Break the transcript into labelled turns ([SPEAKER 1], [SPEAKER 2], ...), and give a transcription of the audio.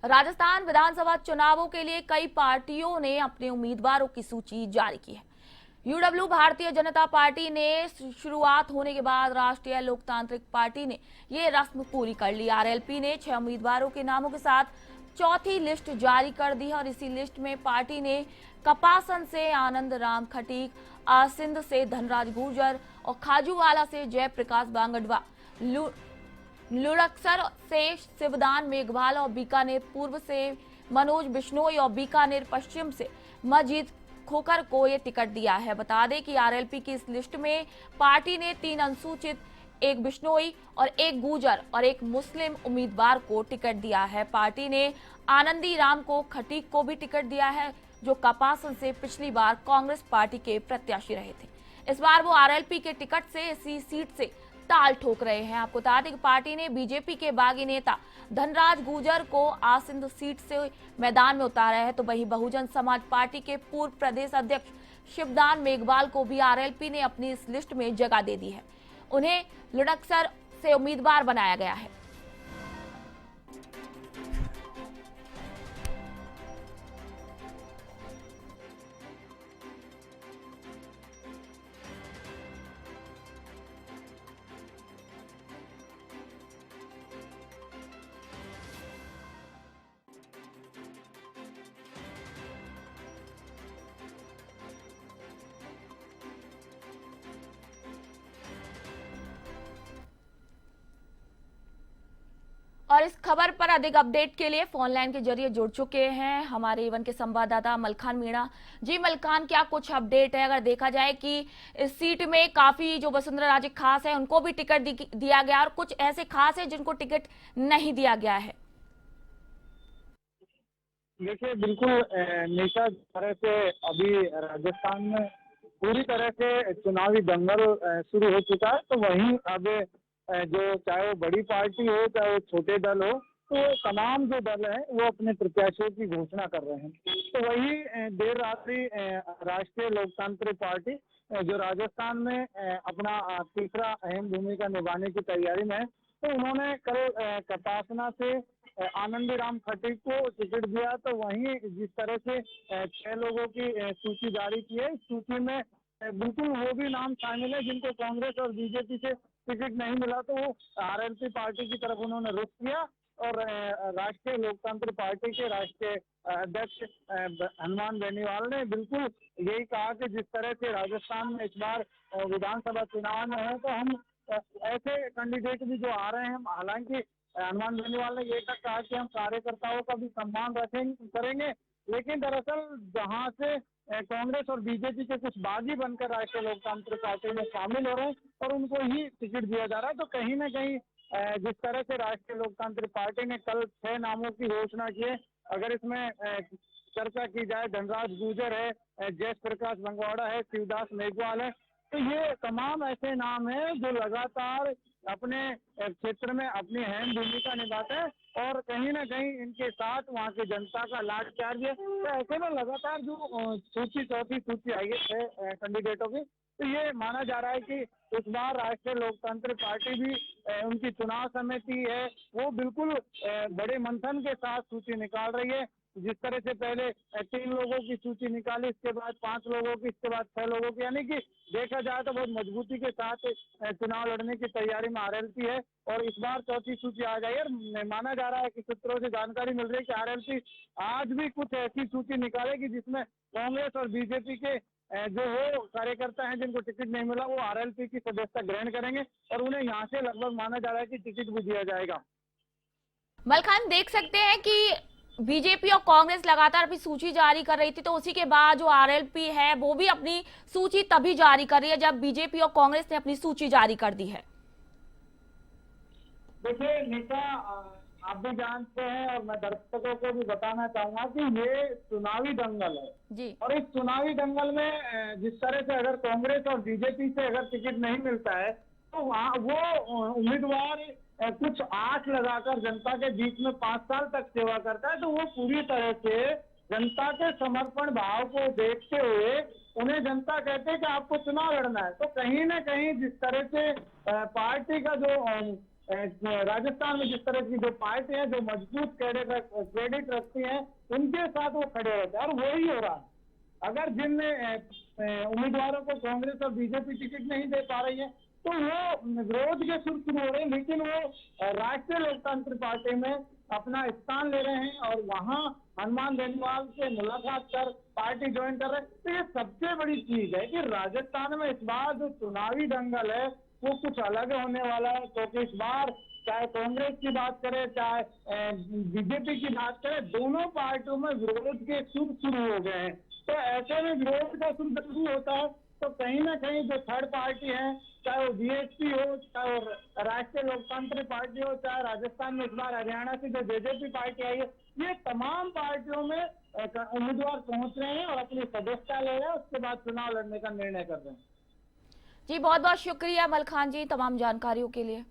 [SPEAKER 1] राजस्थान विधानसभा चुनावों के लिए कई पार्टियों ने अपने उम्मीदवारों की सूची जारी की है। यूडब्ल्यू भारतीय जनता पार्टी ने शुरुआत होने के बाद राष्ट्रीय लोकतांत्रिक पार्टी ने ये रस्म पूरी कर ली। आरएलपी ने 6 उम्मीदवारों के नामों के साथ चौथी लिस्ट जारी कर दी और इसी लिस्ट में पार्टी ने कपासन से आनंद राम खटीक, आसिंद से धनराज गुर्जर और खाजूवाला से जयप्रकाश बांगडवा, लुड़कसर से शिवदान मेघवाल और बीकानेर पूर्व से मनोज बिश्नोई और बीकानेर पश्चिम से मजीद खोकर को ये टिकट दिया है। बता दें कि आरएलपी की इस लिस्ट में पार्टी ने 3 अनुसूचित, 1 बिश्नोई और 1 गुर्जर और 1 मुस्लिम उम्मीदवार को टिकट दिया है। पार्टी ने आनंदी राम को खटीक को भी टिकट दिया है, जो कपासन से पिछली बार कांग्रेस पार्टी के प्रत्याशी रहे थे। इस बार वो आरएलपी के टिकट से इसी सीट से ताल ठोक रहे हैं। आपको बता दें कि पार्टी ने बीजेपी के बागी नेता धनराज गुर्जर को आसिंद सीट से मैदान में उतारा है, तो वहीं बहुजन समाज पार्टी के पूर्व प्रदेश अध्यक्ष शिवदान मेघवाल को भी आरएलपी ने अपनी इस लिस्ट में जगह दे दी है। उन्हें लुड़कसर से उम्मीदवार बनाया गया है। और इस खबर पर अधिक अपडेट के लिए फोन लाइन के जरिए जुड़ चुके हैं हमारे एवन के संवाददाता मलखान मीणा जी। मलखान, क्या कुछ अपडेट है? अगर देखा जाए कि इस सीट में काफी जो वसुंधरा राजे खास है उनको भी टिकट दिया गया और कुछ ऐसे खास है जिनको टिकट नहीं दिया गया है।
[SPEAKER 2] देखिए, बिल्कुल निशा, जिस तरह से अभी राजस्थान में पूरी तरह से चुनावी दंगल शुरू हो चुका है, तो वहीं अब जो चाहे वो बड़ी पार्टी हो चाहे वो छोटे दल हो, तो तमाम जो दल हैं वो अपने प्रत्याशियों की घोषणा कर रहे हैं। तो वही देर रात्रि राष्ट्रीय लोकतांत्रिक पार्टी जो राजस्थान में अपना तीसरा अहम भूमिका निभाने की तैयारी में है, तो उन्होंने कल कपासना से आनंदी राम खटीक को टिकट दिया। तो वहीं जिस तरह से 6 लोगों की सूची जारी की है, इस सूची में बिल्कुल वो भी नाम शामिल है जिनको कांग्रेस और बीजेपी से टिकट नहीं मिला, तो वो आरएलपी पार्टी की तरफ उन्होंने रुख किया और राष्ट्रीय लोकतांत्रिक पार्टी के राष्ट्रीय अध्यक्ष हनुमान बेनीवाल ने बिल्कुल यही कहा कि जिस तरह से राजस्थान में इस बार विधानसभा चुनाव में है, तो हम ऐसे कैंडिडेट भी जो आ रहे हैं, हालांकि हनुमान बेनीवाल ने ये तक कहा कि हम कार्यकर्ताओं का भी सम्मान करेंगे, लेकिन दरअसल जहां से कांग्रेस और बीजेपी के कुछ बागी बनकर राष्ट्रीय लोकतांत्रिक पार्टी में शामिल हो रहे हैं और उनको ही टिकट दिया जा रहा है, तो कहीं ना कहीं जिस तरह से राष्ट्रीय लोकतांत्रिक पार्टी ने कल 6 नामों की घोषणा की है, अगर इसमें चर्चा की जाए, धनराज गुर्जर है, जयप्रकाश बांगडवा है, शिवदास मेघवाल है, तो ये तमाम ऐसे नाम हैं जो लगातार अपने क्षेत्र में अपनी अहम भूमिका निभाते हैं और कहीं ना कहीं इनके साथ वहाँ की जनता का लाड प्यार है। तो ऐसे में लगातार जो चौथी सूची आई है कैंडिडेटों की, तो ये माना जा रहा है कि इस बार राष्ट्रीय लोकतांत्रिक पार्टी भी उनकी चुनाव समिति है वो बिल्कुल बड़े मंथन के साथ सूची निकाल रही है। जिस तरह से पहले 3 लोगों की सूची निकाली, इसके बाद 5 लोगों की, इसके बाद 6 लोगों की, यानी कि देखा जाए तो बहुत मजबूती के साथ चुनाव लड़ने की तैयारी में आरएलपी है और इस बार चौथी सूची आ गई है। माना जा रहा है कि सूत्रों से जानकारी मिल रही है कि आरएलपी आज भी कुछ ऐसी सूची निकालेगी जिसमें कांग्रेस और बीजेपी के जो वो कार्यकर्ता हैं जिनको टिकट नहीं मिला, वो आरएलपी की सदस्यता ग्रहण करेंगे और उन्हें यहाँ से लगभग माना जा रहा है कि टिकट भी दिया जाएगा।
[SPEAKER 1] मलखान, देख सकते हैं कि बीजेपी और कांग्रेस लगातार अपनी सूची जारी कर रही थी, तो उसी के बाद जो आरएलपी है वो भी अपनी सूची तभी जारी कर रही है जब बीजेपी और कांग्रेस ने अपनी सूची जारी कर दी है।
[SPEAKER 2] देखिए निशा, आप भी जानते हैं और मैं दर्शकों को भी बताना चाहूंगा कि ये चुनावी दंगल है
[SPEAKER 1] जी।
[SPEAKER 2] और इस चुनावी दंगल में जिस तरह से अगर कांग्रेस और बीजेपी से अगर टिकट नहीं मिलता है, तो वहाँ वो उम्मीदवार कुछ आस लगाकर जनता के बीच में 5 साल तक सेवा करता है, तो वो पूरी तरह से जनता के समर्पण भाव को देखते हुए उन्हें जनता कहते हैं कि आपको चुनाव लड़ना है। तो कहीं ना कहीं जिस तरह से पार्टी का जो राजस्थान में जिस तरह की जो पार्टी है, जो मजबूत क्रेडिट रखती हैं, उनके साथ वो खड़े रहते हैं, और वही हो रहा है। अगर जिन उम्मीदवारों को कांग्रेस और बीजेपी टिकट नहीं दे पा रही है, तो वो विरोध के सुर शुरू हो रहे हैं, लेकिन वो राष्ट्रीय लोकतांत्रिक पार्टी में अपना स्थान ले रहे हैं और वहां हनुमान बेनीवाल से मुलाकात कर पार्टी ज्वाइन कर रहे हैं। तो ये सबसे बड़ी चीज है कि राजस्थान में इस बार जो चुनावी दंगल है वो कुछ अलग होने वाला है, क्योंकि इस बार चाहे कांग्रेस की बात करें, चाहे बीजेपी की बात करें, दोनों पार्टियों में विरोध के सुर शुरू हो गए हैं। तो ऐसे में विरोध का सुर शुरू होता है तो कहीं ना कहीं जो थर्ड पार्टी है, चाहे वो बीएसपी हो, चाहे वो राष्ट्रीय लोकतांत्रिक पार्टी हो, चाहे राजस्थान में इस बार हरियाणा से जो जेजेपी पार्टी आई है, ये तमाम पार्टियों में उम्मीदवार पहुंच रहे हैं और अपनी सदस्यता ले रहे हैं, उसके बाद चुनाव लड़ने का निर्णय कर रहे हैं।
[SPEAKER 1] जी बहुत बहुत शुक्रिया मलखान जी तमाम जानकारियों के लिए।